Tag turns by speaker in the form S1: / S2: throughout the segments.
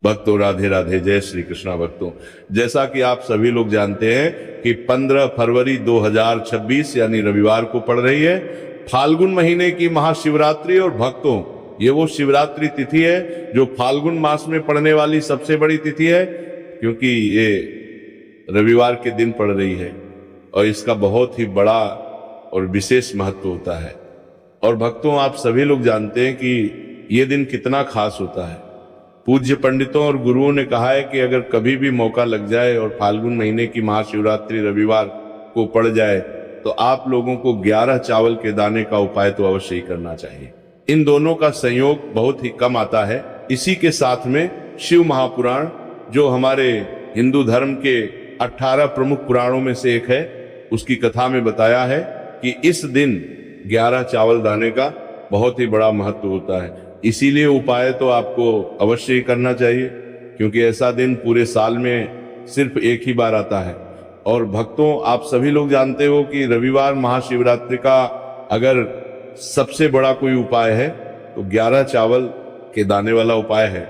S1: भक्तों राधे राधे, जय श्री कृष्णा। भक्तों, जैसा कि आप सभी लोग जानते हैं कि 15 फरवरी 2026 यानी रविवार को पड़ रही है फाल्गुन महीने की महाशिवरात्रि। और भक्तों, ये वो शिवरात्रि तिथि है जो फाल्गुन मास में पड़ने वाली सबसे बड़ी तिथि है, क्योंकि ये रविवार के दिन पड़ रही है और इसका बहुत ही बड़ा और विशेष महत्व होता है। और भक्तों, आप सभी लोग जानते हैं कि ये दिन कितना खास होता है। पूज्य पंडितों और गुरुओं ने कहा है कि अगर कभी भी मौका लग जाए और फाल्गुन महीने की महाशिवरात्रि रविवार को पड़ जाए तो आप लोगों को 11 चावल के दाने का उपाय तो अवश्य ही करना चाहिए। इन दोनों का संयोग बहुत ही कम आता है। इसी के साथ में शिव महापुराण, जो हमारे हिंदू धर्म के 18 प्रमुख पुराणों में से एक है, उसकी कथा में बताया है कि इस दिन 11 चावल दाने का बहुत ही बड़ा महत्व होता है। इसीलिए उपाय तो आपको अवश्य ही करना चाहिए, क्योंकि ऐसा दिन पूरे साल में सिर्फ एक ही बार आता है। और भक्तों, आप सभी लोग जानते हो कि रविवार महाशिवरात्रि का अगर सबसे बड़ा कोई उपाय है तो 11 चावल के दाने वाला उपाय है।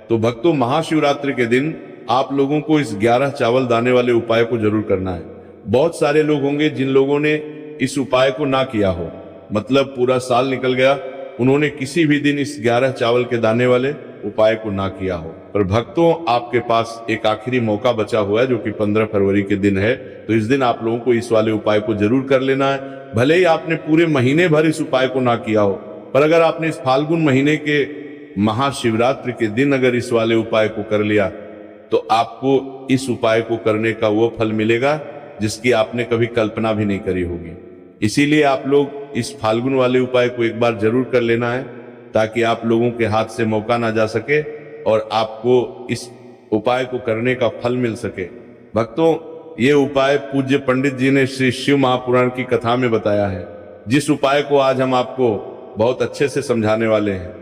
S1: तो भक्तों, महाशिवरात्रि के दिन आप लोगों को इस 11 चावल दाने वाले उपाय को जरूर करना है। बहुत सारे लोग होंगे जिन लोगों ने इस उपाय को ना किया हो, मतलब पूरा साल निकल गया, उन्होंने किसी भी दिन इस 11 चावल के दाने वाले उपाय को ना किया हो। पर भक्तों, आपके पास एक आखिरी मौका बचा हुआ है जो कि 15 फरवरी के दिन है। तो इस दिन आप लोगों को इस वाले उपाय को जरूर कर लेना है। भले ही आपने पूरे महीने भर इस उपाय को ना किया हो, पर अगर आपने इस फाल्गुन महीने के महाशिवरात्रि के दिन अगर इस वाले उपाय को कर लिया तो आपको इस उपाय को करने का वो फल मिलेगा जिसकी आपने कभी कल्पना भी नहीं करी होगी। इसीलिए आप लोग इस फाल्गुन वाले उपाय को एक बार जरूर कर लेना है, ताकि आप लोगों के हाथ से मौका ना जा सके और आपको इस उपाय को करने का फल मिल सके। भक्तों, ये उपाय पूज्य पंडित जी ने श्री शिव महापुराण की कथा में बताया है, जिस उपाय को आज हम आपको बहुत अच्छे से समझाने वाले हैं।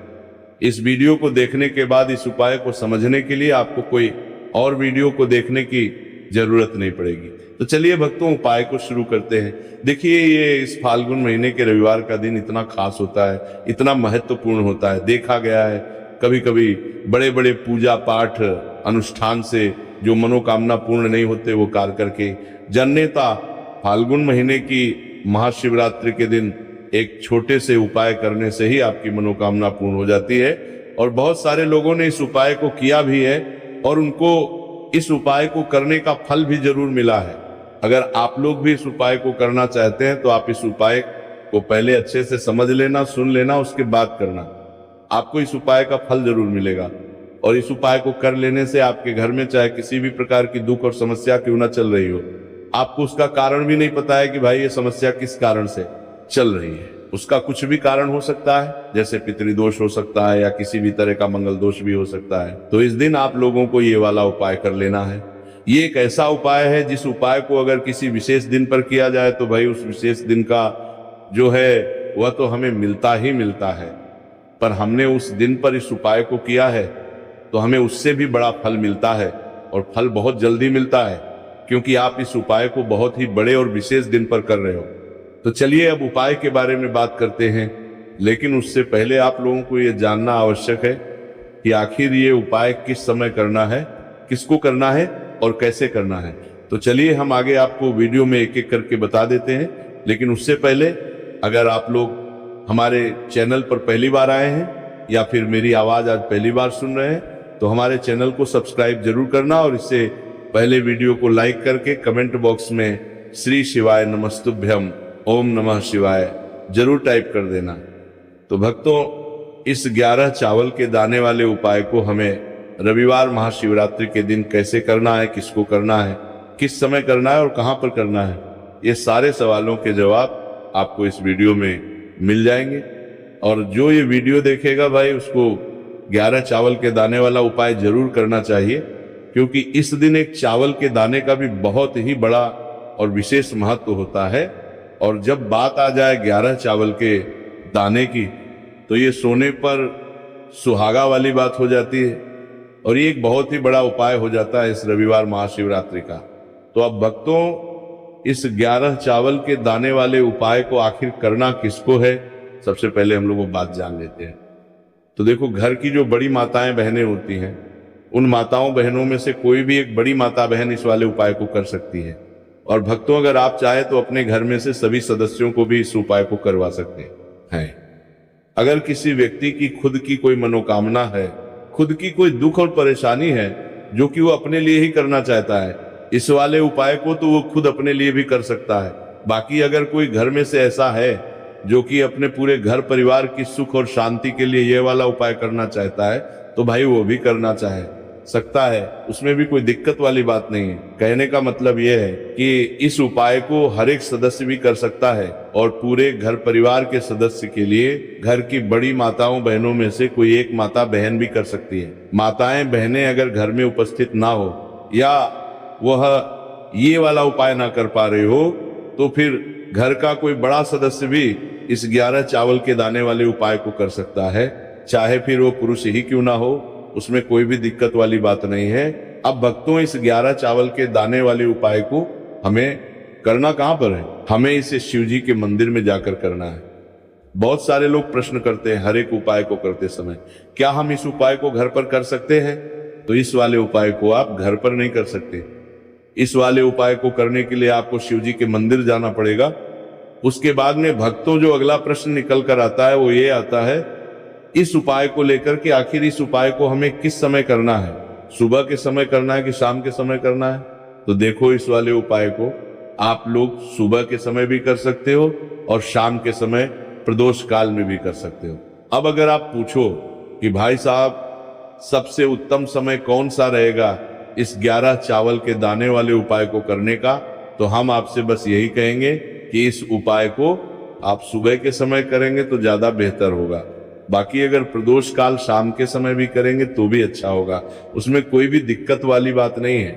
S1: इस वीडियो को देखने के बाद इस उपाय को समझने के लिए आपको कोई और वीडियो को देखने की जरूरत नहीं पड़ेगी। तो चलिए भक्तों, उपाय को शुरू करते हैं। देखिए, ये इस फाल्गुन महीने के रविवार का दिन इतना खास होता है, इतना महत्वपूर्ण होता है। देखा गया है कभी कभी बड़े बड़े पूजा पाठ अनुष्ठान से जो मनोकामना पूर्ण नहीं होते वो कार्य करके जन्यता फाल्गुन महीने की महाशिवरात्रि के दिन एक छोटे से उपाय करने से ही आपकी मनोकामना पूर्ण हो जाती है। और बहुत सारे लोगों ने इस उपाय को किया भी है और उनको इस उपाय को करने का फल भी जरूर मिला है। अगर आप लोग भी इस उपाय को करना चाहते हैं तो आप इस उपाय को पहले अच्छे से समझ लेना, सुन लेना, उसके बाद करना। आपको इस उपाय का फल जरूर मिलेगा। और इस उपाय को कर लेने से आपके घर में चाहे किसी भी प्रकार की दुख और समस्या क्यों ना चल रही हो, आपको उसका कारण भी नहीं पता है कि भाई ये समस्या किस कारण से चल रही है। उसका कुछ भी कारण हो सकता है, जैसे पितृदोष हो सकता है या किसी भी तरह का मंगल दोष भी हो सकता है। तो इस दिन आप लोगों को ये वाला उपाय कर लेना है। ये एक ऐसा उपाय है जिस उपाय को अगर किसी विशेष दिन पर किया जाए तो भाई उस विशेष दिन का जो है वह तो हमें मिलता ही मिलता है। पर हमने उस दिन पर इस उपाय को किया है तो हमें उससे भी बड़ा फल मिलता है, और फल बहुत जल्दी मिलता है, क्योंकि आप इस उपाय को बहुत ही बड़े और विशेष दिन पर कर रहे हो। तो चलिए अब उपाय के बारे में बात करते हैं, लेकिन उससे पहले आप लोगों को यह जानना आवश्यक है कि आखिर ये उपाय किस समय करना है, किसको करना है और कैसे करना है। तो चलिए हम आगे आपको वीडियो में एक एक करके बता देते हैं। लेकिन उससे पहले, अगर आप लोग हमारे चैनल पर पहली बार आए हैं या फिर मेरी आवाज आज पहली बार सुन रहे हैं तो हमारे चैनल को सब्सक्राइब जरूर करना, और इससे पहले वीडियो को लाइक करके कमेंट बॉक्स में श्री शिवाय नमस्तुभ्यम ओम नमः शिवाय जरूर टाइप कर देना। तो भक्तों, इस 11 चावल के दाने वाले उपाय को हमें रविवार महाशिवरात्रि के दिन कैसे करना है, किसको करना है, किस समय करना है और कहां पर करना है, ये सारे सवालों के जवाब आपको इस वीडियो में मिल जाएंगे। और जो ये वीडियो देखेगा भाई, उसको 11 चावल के दाने वाला उपाय जरूर करना चाहिए, क्योंकि इस दिन एक चावल के दाने का भी बहुत ही बड़ा और विशेष महत्व होता है। और जब बात आ जाए 11 चावल के दाने की, तो ये सोने पर सुहागा वाली बात हो जाती है, और ये एक बहुत ही बड़ा उपाय हो जाता है इस रविवार महाशिवरात्रि का। तो अब भक्तों, इस 11 चावल के दाने वाले उपाय को आखिर करना किसको है, सबसे पहले हम लोग वो बात जान लेते हैं। तो देखो, घर की जो बड़ी माताएं बहनें होती हैं उन माताओं बहनों में से कोई भी एक बड़ी माता बहन इस वाले उपाय को कर सकती है। और भक्तों, अगर आप चाहे तो अपने घर में से सभी सदस्यों को भी इस उपाय को करवा सकते हैं। अगर किसी व्यक्ति की खुद की कोई मनोकामना है, खुद की कोई दुख और परेशानी है जो कि वो अपने लिए ही करना चाहता है, इस वाले उपाय को तो वो खुद अपने लिए भी कर सकता है। बाकी अगर कोई घर में से ऐसा है जो कि अपने पूरे घर परिवार की सुख और शांति के लिए ये वाला उपाय करना चाहता है, तो भाई वो भी करना चाहे सकता है, उसमें भी कोई दिक्कत वाली बात नहीं है। कहने का मतलब यह है कि इस उपाय को हर एक सदस्य भी कर सकता है और पूरे घर परिवार के सदस्य के लिए घर की बड़ी माताओं बहनों में से कोई एक माता बहन भी कर सकती है। माताएं बहनें अगर घर में उपस्थित ना हो या वह ये वाला उपाय ना कर पा रहे हो, तो फिर घर का कोई बड़ा सदस्य भी इस 11 चावल के दाने वाले उपाय को कर सकता है, चाहे फिर वो पुरुष ही क्यों ना हो, उसमें कोई भी दिक्कत वाली बात नहीं है। अब भक्तों, इस 11 चावल के दाने वाले उपाय को हमें करना कहां पर है? हमें इसे शिव जी के मंदिर में जाकर करना है। बहुत सारे लोग प्रश्न करते हैं हर एक उपाय को करते समय, क्या हम इस उपाय को घर पर कर सकते हैं? तो इस वाले उपाय को आप घर पर नहीं कर सकते। इस वाले उपाय को करने के लिए आपको शिव जी के मंदिर जाना पड़ेगा। उसके बाद में भक्तों, जो अगला प्रश्न निकल कर आता है वो ये आता है, इस उपाय को लेकर के आखिर इस उपाय को हमें किस समय करना है? सुबह के समय करना है कि शाम के समय करना है? तो देखो, इस वाले उपाय को आप लोग सुबह के समय भी कर सकते हो और शाम के समय प्रदोष काल में भी कर सकते हो। अब अगर आप पूछो कि भाई साहब सबसे उत्तम समय कौन सा रहेगा इस 11 चावल के दाने वाले उपाय को करने का, तो हम आपसे बस यही कहेंगे कि इस उपाय को आप सुबह के समय करेंगे तो ज्यादा बेहतर होगा। बाकी अगर प्रदोष काल शाम के समय भी करेंगे तो भी अच्छा होगा, उसमें कोई भी दिक्कत वाली बात नहीं है।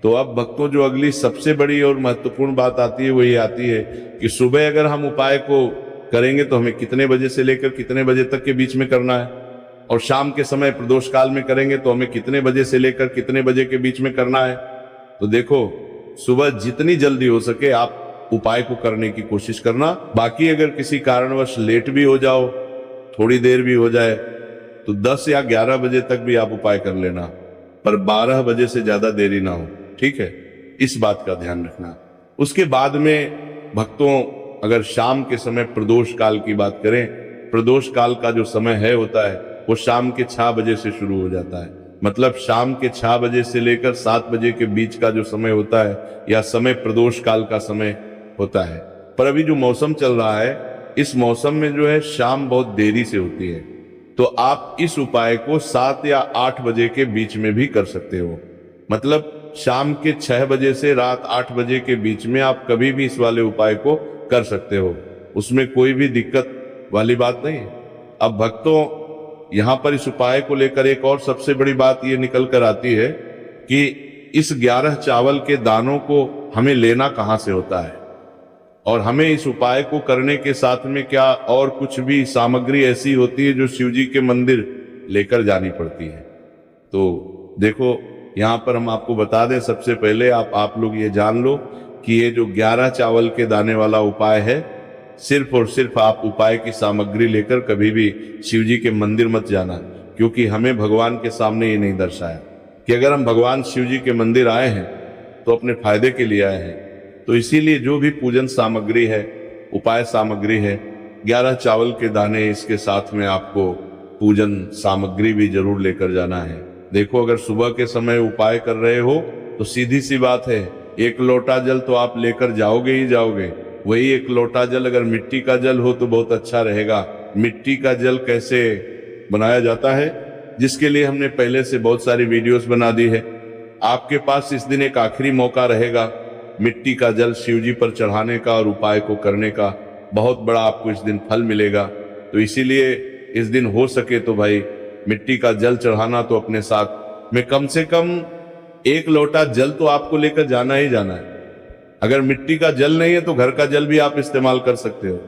S1: तो अब भक्तों, जो अगली सबसे बड़ी और महत्वपूर्ण बात आती है वो ये आती है कि सुबह अगर हम उपाय को करेंगे तो हमें कितने बजे से लेकर कितने बजे तक के बीच में करना है, और शाम के समय प्रदोष काल में करेंगे तो हमें कितने बजे से लेकर कितने बजे के बीच में करना है। तो देखो, सुबह जितनी जल्दी हो सके आप उपाय को करने की कोशिश करना। बाकी अगर किसी कारणवश लेट भी हो जाओ, थोड़ी देर भी हो जाए, तो 10 या 11 बजे तक भी आप उपाय कर लेना, पर 12 बजे से ज्यादा देरी ना हो, ठीक है? इस बात का ध्यान रखना। उसके बाद में भक्तों, अगर शाम के समय प्रदोष काल की बात करें, प्रदोष काल का जो समय है होता है वो शाम के 6 बजे से शुरू हो जाता है। मतलब शाम के 6 बजे से लेकर 7 बजे के बीच का जो समय होता है, या समय प्रदोष काल का समय होता है। पर अभी जो मौसम चल रहा है, इस मौसम में जो है शाम बहुत देरी से होती है, तो आप इस उपाय को 7 या 8 बजे के बीच में भी कर सकते हो। मतलब शाम के 6 बजे से रात 8 बजे के बीच में आप कभी भी इस वाले उपाय को कर सकते हो, उसमें कोई भी दिक्कत वाली बात नहीं है। अब भक्तों, यहां पर इस उपाय को लेकर एक और सबसे बड़ी बात ये निकल कर आती है कि इस 11 चावल के दानों को हमें लेना कहां से होता है, और हमें इस उपाय को करने के साथ में क्या और कुछ भी सामग्री ऐसी होती है जो शिव जी के मंदिर लेकर जानी पड़ती है। तो देखो, यहाँ पर हम आपको बता दें, सबसे पहले आप लोग ये जान लो कि ये जो 11 चावल के दाने वाला उपाय है, सिर्फ और सिर्फ आप उपाय की सामग्री लेकर कभी भी शिव जी के मंदिर मत जाना, क्योंकि हमें भगवान के सामने ये नहीं दर्शाया कि अगर हम भगवान शिव जी के मंदिर आए हैं तो अपने फायदे के लिए आए हैं। तो इसीलिए जो भी पूजन सामग्री है, उपाय सामग्री है, 11 चावल के दाने, इसके साथ में आपको पूजन सामग्री भी जरूर लेकर जाना है। देखो, अगर सुबह के समय उपाय कर रहे हो तो सीधी सी बात है, 1 लोटा जल तो आप लेकर जाओगे ही जाओगे। वही 1 लोटा जल अगर मिट्टी का जल हो तो बहुत अच्छा रहेगा। मिट्टी का जल कैसे बनाया जाता है, जिसके लिए हमने पहले से बहुत सारी वीडियोस बना दी है। आपके पास इस दिन एक आखिरी मौका रहेगा मिट्टी का जल शिव जी पर चढ़ाने का और उपाय को करने का। बहुत बड़ा आपको इस दिन फल मिलेगा। तो इसीलिए इस दिन हो सके तो भाई मिट्टी का जल चढ़ाना तो अपने साथ में कम से कम 1 लोटा जल तो आपको लेकर जाना ही जाना है। अगर मिट्टी का जल नहीं है तो घर का जल भी आप इस्तेमाल कर सकते हो।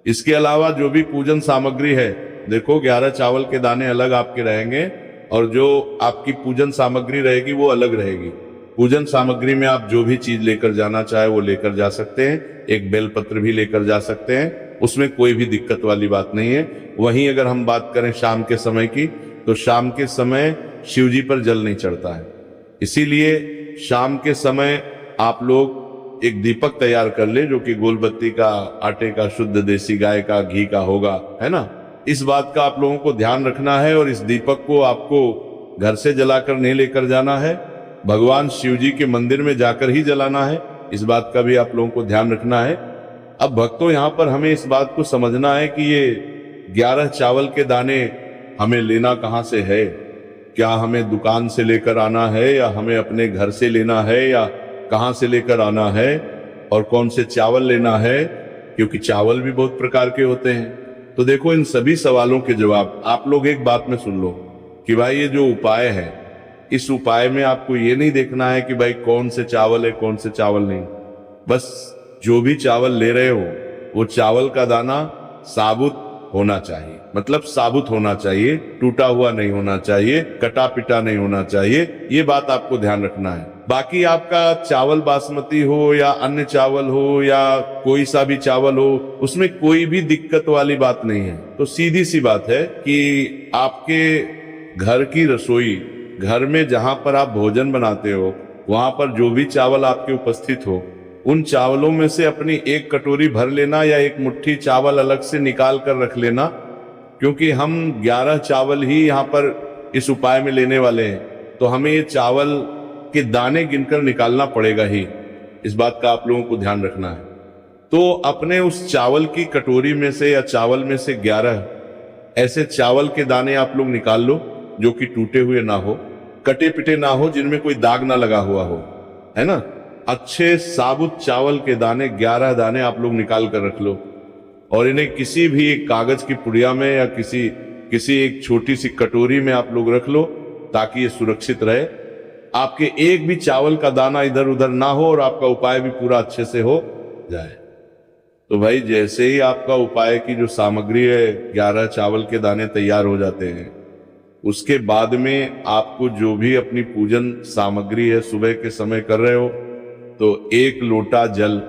S1: इसके अलावा जो भी पूजन सामग्री है, देखो 11 चावल के दाने अलग आपके रहेंगे और जो आपकी पूजन सामग्री रहेगी वो अलग रहेगी। पूजन सामग्री में आप जो भी चीज लेकर जाना चाहे वो लेकर जा सकते हैं। एक बेलपत्र भी लेकर जा सकते हैं, उसमें कोई भी दिक्कत वाली बात नहीं है। वहीं अगर हम बात करें शाम के समय की, तो शाम के समय शिव जी पर जल नहीं चढ़ता है। इसीलिए शाम के समय आप लोग एक दीपक तैयार कर ले जो कि गोलबत्ती का, आटे का, शुद्ध देसी गाय का घी का होगा, है ना। इस बात का आप लोगों को ध्यान रखना है और इस दीपक को आपको घर से जलाकर नहीं लेकर जाना है, भगवान शिव जी के मंदिर में जाकर ही जलाना है। इस बात का भी आप लोगों को ध्यान रखना है। अब भक्तों, यहाँ पर हमें इस बात को समझना है कि ये 11 चावल के दाने हमें लेना कहाँ से है। क्या हमें दुकान से लेकर आना है या हमें अपने घर से लेना है या कहाँ से लेकर आना है और कौन से चावल लेना है, क्योंकि चावल भी बहुत प्रकार के होते हैं। तो देखो, इन सभी सवालों के जवाब आप लोग एक बात में सुन लो कि भाई ये जो उपाय है, इस उपाय में आपको ये नहीं देखना है कि भाई कौन से चावल है कौन से चावल नहीं। बस जो भी चावल ले रहे हो वो चावल का दाना साबुत होना चाहिए, मतलब साबुत होना चाहिए, टूटा हुआ नहीं होना चाहिए, कटा पिटा नहीं होना चाहिए। ये बात आपको ध्यान रखना है। बाकी आपका चावल बासमती हो या अन्य चावल हो या कोई सा भी चावल हो, उसमें कोई भी दिक्कत वाली बात नहीं है। तो सीधी सी बात है कि आपके घर की रसोई, घर में जहां पर आप भोजन बनाते हो, वहां पर जो भी चावल आपके उपस्थित हो, उन चावलों में से अपनी एक कटोरी भर लेना या एक मुट्ठी चावल अलग से निकाल कर रख लेना, क्योंकि हम 11 चावल ही यहाँ पर इस उपाय में लेने वाले हैं। तो हमें ये चावल के दाने गिनकर निकालना पड़ेगा ही। इस बात का आप लोगों को ध्यान रखना है। तो अपने उस चावल की कटोरी में से या चावल में से 11 ऐसे चावल के दाने आप लोग निकाल लो जो कि टूटे हुए ना हो, कटे पिटे ना हो, जिनमें कोई दाग ना लगा हुआ हो, है ना। अच्छे साबुत चावल के दाने 11 दाने आप लोग निकाल कर रख लो और इन्हें किसी भी एक कागज की पुड़िया में या किसी एक छोटी सी कटोरी में आप लोग रख लो ताकि ये सुरक्षित रहे। आपके एक भी चावल का दाना इधर उधर ना हो और आपका उपाय भी पूरा अच्छे से हो जाए। तो भाई, जैसे ही आपका उपाय की जो सामग्री है, 11 चावल के दाने तैयार हो जाते हैं, उसके बाद में आपको जो भी अपनी पूजन सामग्री है सुबह के समय कर रहे हो, तो 1 लोटा जल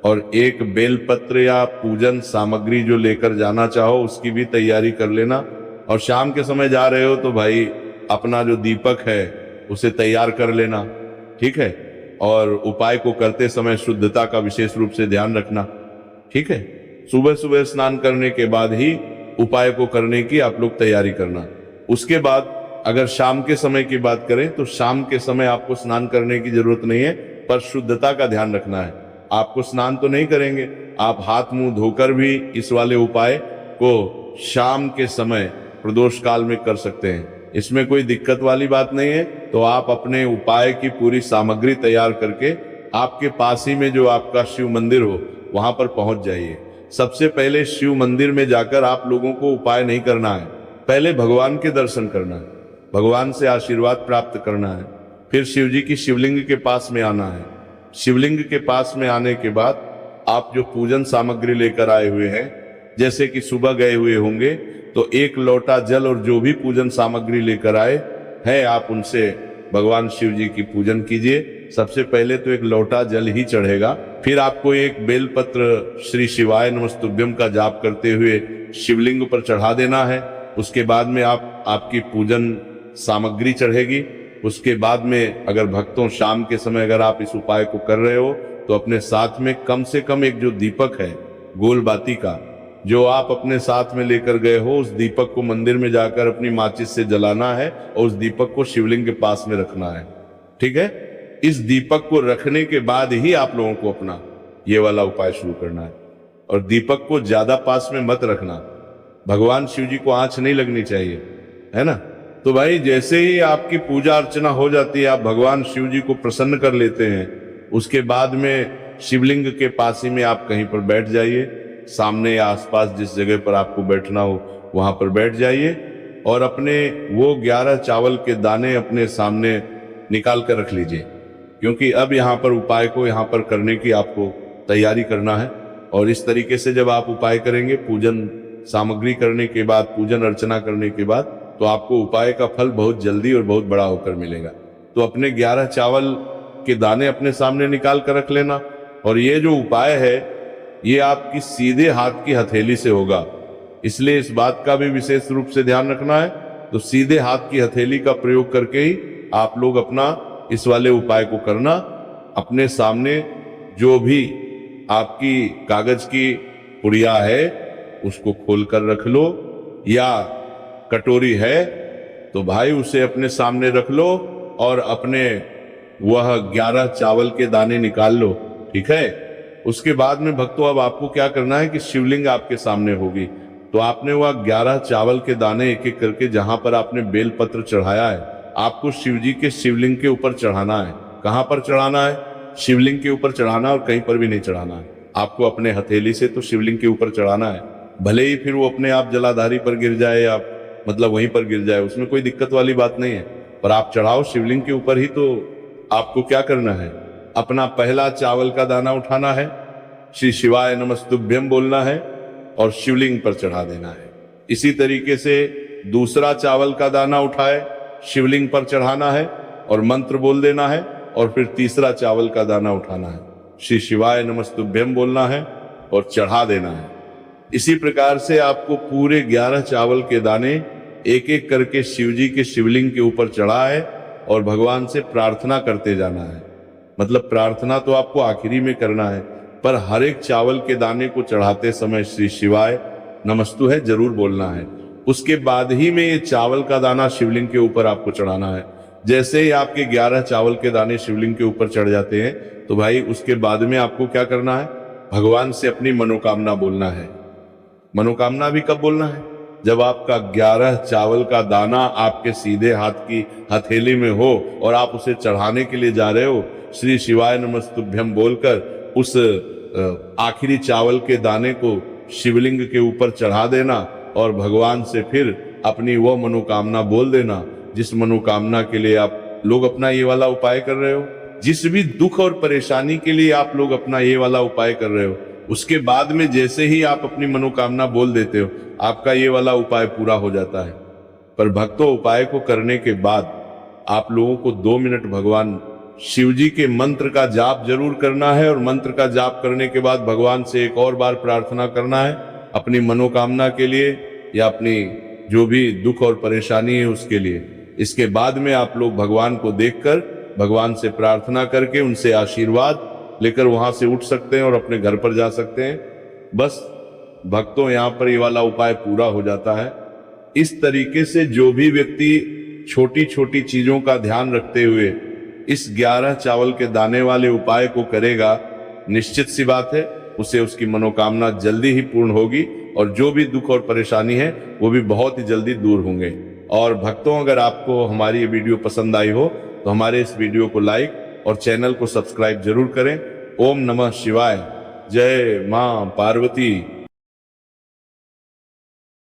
S1: और 1 बेलपत्र या पूजन सामग्री जो लेकर जाना चाहो उसकी भी तैयारी कर लेना। और शाम के समय जा रहे हो तो भाई अपना जो दीपक है उसे तैयार कर लेना, ठीक है। और उपाय को करते समय शुद्धता का विशेष रूप से ध्यान रखना, ठीक है। सुबह सुबह स्नान करने के बाद ही उपाय को करने की आप लोग तैयारी करना। उसके बाद अगर शाम के समय की बात करें तो शाम के समय आपको स्नान करने की जरूरत नहीं है, पर शुद्धता का ध्यान रखना है। आपको स्नान तो नहीं करेंगे, आप हाथ मुंह धोकर भी इस वाले उपाय को शाम के समय प्रदोष काल में कर सकते हैं। इसमें कोई दिक्कत वाली बात नहीं है। तो आप अपने उपाय की पूरी सामग्री तैयार करके आपके पास ही में जो आपका शिव मंदिर हो वहां पर पहुंच जाइए। सबसे पहले शिव मंदिर में जाकर आप लोगों को उपाय नहीं करना है, पहले भगवान के दर्शन करना है, भगवान से आशीर्वाद प्राप्त करना है। फिर शिव जी की शिवलिंग के पास में आना है। शिवलिंग के पास में आने के बाद आप जो पूजन सामग्री लेकर आए हुए हैं, जैसे कि सुबह गए हुए होंगे तो 1 लोटा जल और जो भी पूजन सामग्री लेकर आए हैं आप उनसे भगवान शिव जी की पूजन कीजिए। सबसे पहले तो 1 लोटा जल ही चढ़ेगा, फिर आपको 1 बेलपत्र श्री शिवाय नमस्तुभ्यम का जाप करते हुए शिवलिंग पर चढ़ा देना है। उसके बाद में आपकी पूजन सामग्री चढ़ेगी। उसके बाद में अगर भक्तों शाम के समय अगर आप इस उपाय को कर रहे हो तो अपने साथ में कम से कम एक जो दीपक है गोल बाती का, जो आप अपने साथ में लेकर गए हो, उस दीपक को मंदिर में जाकर अपनी माचिस से जलाना है और उस दीपक को शिवलिंग के पास में रखना है, ठीक है। इस दीपक को रखने के बाद ही आप लोगों को अपना ये वाला उपाय शुरू करना है। और दीपक को ज्यादा पास में मत रखना, भगवान शिव जी को आंच नहीं लगनी चाहिए, है ना। तो भाई, जैसे ही आपकी पूजा अर्चना हो जाती है, आप भगवान शिव जी को प्रसन्न कर लेते हैं, उसके बाद में शिवलिंग के पास ही में आप कहीं पर बैठ जाइए, सामने या आसपास जिस जगह पर आपको बैठना हो वहां पर बैठ जाइए और अपने वो 11 चावल के दाने अपने सामने निकाल कर रख लीजिए, क्योंकि अब यहाँ पर उपाय को यहाँ पर करने की आपको तैयारी करना है। और इस तरीके से जब आप उपाय करेंगे, पूजन सामग्री करने के बाद, पूजन अर्चना करने के बाद, तो आपको उपाय का फल बहुत जल्दी और बहुत बड़ा होकर मिलेगा। तो अपने 11 चावल के दाने अपने सामने निकाल कर रख लेना। और ये जो उपाय है ये आपकी सीधे हाथ की हथेली से होगा, इसलिए इस बात का भी विशेष रूप से ध्यान रखना है तो सीधे हाथ की हथेली का प्रयोग करके ही आप लोग अपना इस वाले उपाय को करना। अपने सामने जो भी आपकी कागज की पुड़िया है उसको खोल कर रख लो, या कटोरी है तो भाई उसे अपने सामने रख लो और अपने वह 11 चावल के दाने निकाल लो, ठीक है। उसके बाद में भक्तों अब आपको क्या करना है कि शिवलिंग आपके सामने होगी, तो आपने वह 11 चावल के दाने एक एक करके जहां पर आपने बेलपत्र चढ़ाया है आपको शिव जी के शिवलिंग के ऊपर चढ़ाना है। कहां पर चढ़ाना है? शिवलिंग के ऊपर चढ़ाना, और कहीं पर भी नहीं चढ़ाना है आपको। अपने हथेली से तो शिवलिंग के ऊपर चढ़ाना है, भले ही फिर वो अपने आप जलाधारी पर गिर जाए या मतलब वहीं पर गिर जाए, उसमें कोई दिक्कत वाली बात नहीं है, पर आप चढ़ाओ शिवलिंग के ऊपर ही। तो आपको क्या करना है, अपना पहला चावल का दाना उठाना है, श्री शिवाय नमस्तुभ्यम बोलना है और शिवलिंग पर चढ़ा देना है। इसी तरीके से दूसरा चावल का दाना उठाए, शिवलिंग पर चढ़ाना है और मंत्र बोल देना है, और फिर तीसरा चावल का दाना उठाना है, श्री शिवाय नमस्तुभ्यम बोलना है और चढ़ा देना है। इसी प्रकार से आपको पूरे 11 चावल के दाने एक एक करके शिव जी के शिवलिंग के ऊपर चढ़ाए और भगवान से प्रार्थना करते जाना है। मतलब प्रार्थना तो आपको आखिरी में करना है, पर हर एक चावल के दाने को चढ़ाते समय श्री शिवाय नमस्तु है जरूर बोलना है। उसके बाद ही में ये चावल का दाना शिवलिंग के ऊपर आपको चढ़ाना है। जैसे ही आपके 11 चावल के दाने शिवलिंग के ऊपर चढ़ जाते हैं तो भाई उसके बाद में आपको क्या करना है, भगवान से अपनी मनोकामना बोलना है। मनोकामना भी कब बोलना है? जब आपका 11 चावल का दाना आपके सीधे हाथ की हथेली में हो और आप उसे चढ़ाने के लिए जा रहे हो, श्री शिवाय नमस्तुभ्यम बोलकर उस आखिरी चावल के दाने को शिवलिंग के ऊपर चढ़ा देना और भगवान से फिर अपनी वो मनोकामना बोल देना जिस मनोकामना के लिए आप लोग अपना ये वाला उपाय कर रहे हो। जिस भी दुख और परेशानी के लिए आप लोग अपना ये वाला उपाय कर रहे हो, उसके बाद में जैसे ही आप अपनी मनोकामना बोल देते हो आपका ये वाला उपाय पूरा हो जाता है। पर भक्तों, उपाय को करने के बाद आप लोगों को 2 मिनट भगवान शिव जी के मंत्र का जाप जरूर करना है, और मंत्र का जाप करने के बाद भगवान से एक और बार प्रार्थना करना है अपनी मनोकामना के लिए या अपनी जो भी दुख और परेशानी है उसके लिए। इसके बाद में आप लोग भगवान को देखकर भगवान से प्रार्थना करके उनसे आशीर्वाद लेकर वहां से उठ सकते हैं और अपने घर पर जा सकते हैं। बस भक्तों, यहाँ पर ये वाला उपाय पूरा हो जाता है। इस तरीके से जो भी व्यक्ति छोटी छोटी चीजों का ध्यान रखते हुए इस 11 चावल के दाने वाले उपाय को करेगा, निश्चित सी बात है उसे उसकी मनोकामना जल्दी ही पूर्ण होगी और जो भी दुख और परेशानी है वो भी बहुत ही जल्दी दूर होंगे। और भक्तों, अगर आपको हमारी ये वीडियो पसंद आई हो तो हमारे इस वीडियो को लाइक और चैनल को सब्सक्राइब जरूर करें। ओम नमः शिवाय। जय मां पार्वती।